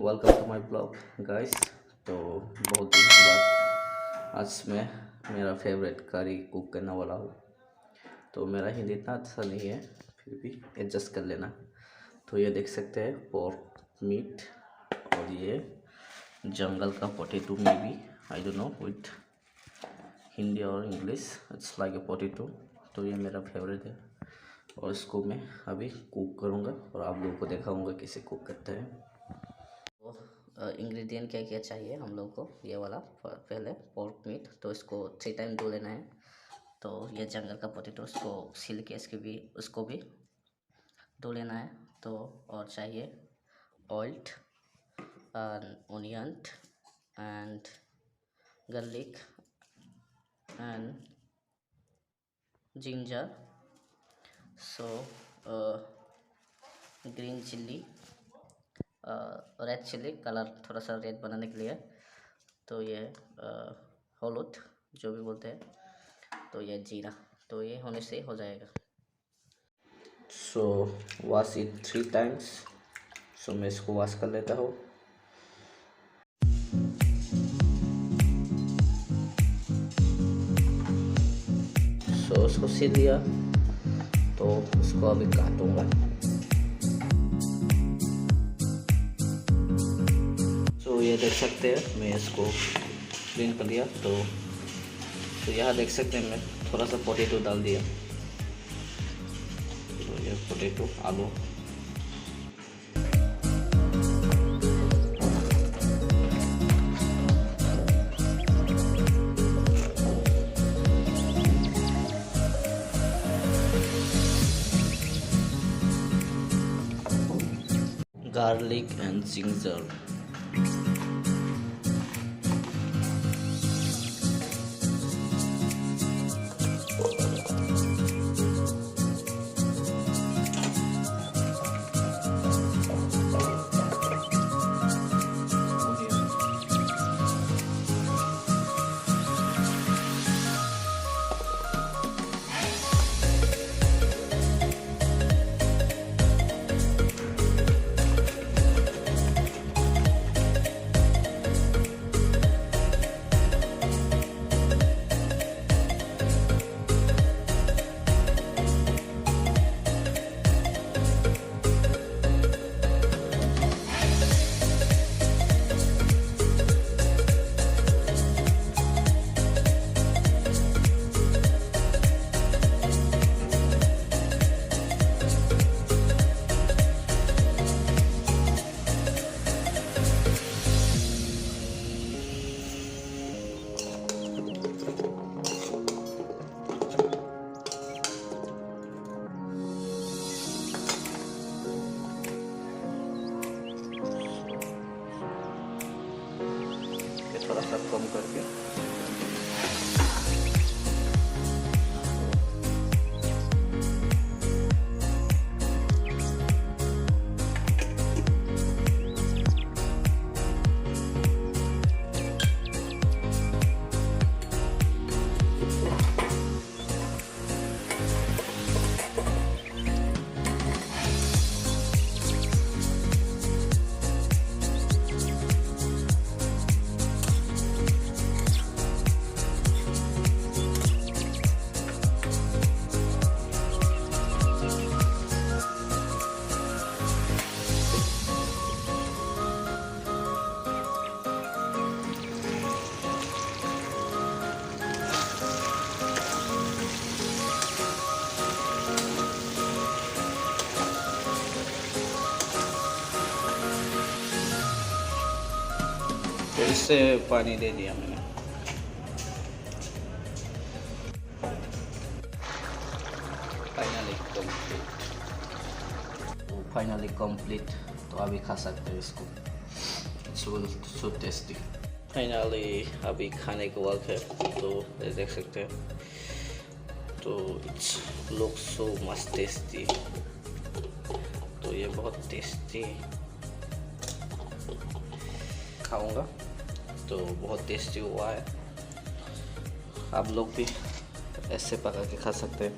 Welcome to my blog guys. तो बहुत दिन बाद आज मैं मेरा फेवरेट करी कुक करने वाला हूँ। तो मेरा हिंदी इतना अच्छा नहीं है, फिर भी एडजस्ट कर लेना। तो ये देख सकते हैं पोर्क मीट और ये जंगल का पोटैटो में भी I don't know with Hindi और English it's like a potato. तो ये मेरा फेवरेट है और इसको मैं अभी कुक करूँगा और आप लोगों को दिखाऊंगा कैसे कुक करते हैं। इंग्रेडिएंट क्या क्या चाहिए हम लोग को, ये वाला पहले पोर्क मीट, तो इसको 3 टाइम धो लेना है। तो ये जंगल का पोटैटो, उसको छील के उसको भी धो लेना है। तो और चाहिए oil, onion and garlic and ginger, so green chilli, red chilli colour थोड़ा सा रेड बनाने के लिए। तो ये हलुद जो भी बोलते हैं, तो ये जीरा, तो ये होने से हो जाएगा। सो वॉश इट 3 टाइम्स। सो मैं इसको वॉश कर लेता हूँ। सो उसको सील दिया, तो उसको अभी काटूंगा। ये देख सकते हैं मैं इसको क्लीन कर दिया। तो यहाँ देख सकते हैं मैं थोड़ा सा पोटैटो डाल दिया। तो ये पोटैटो आलू, गार्लिक एंड जिंजर, थोड़ा सा कम करके तो इससे पानी दे दिया मैंने। Finally complete. तो अभी खा सकते हैं इसको, इट्स सो टेस्टी। फाइनली अभी खाने का वक्त है। तो देख सकते हैं, तो it's look so much tasty. तो ये बहुत टेस्टी खाऊंगा, तो बहुत टेस्टी हुआ है। आप लोग भी ऐसे पका के खा सकते हैं।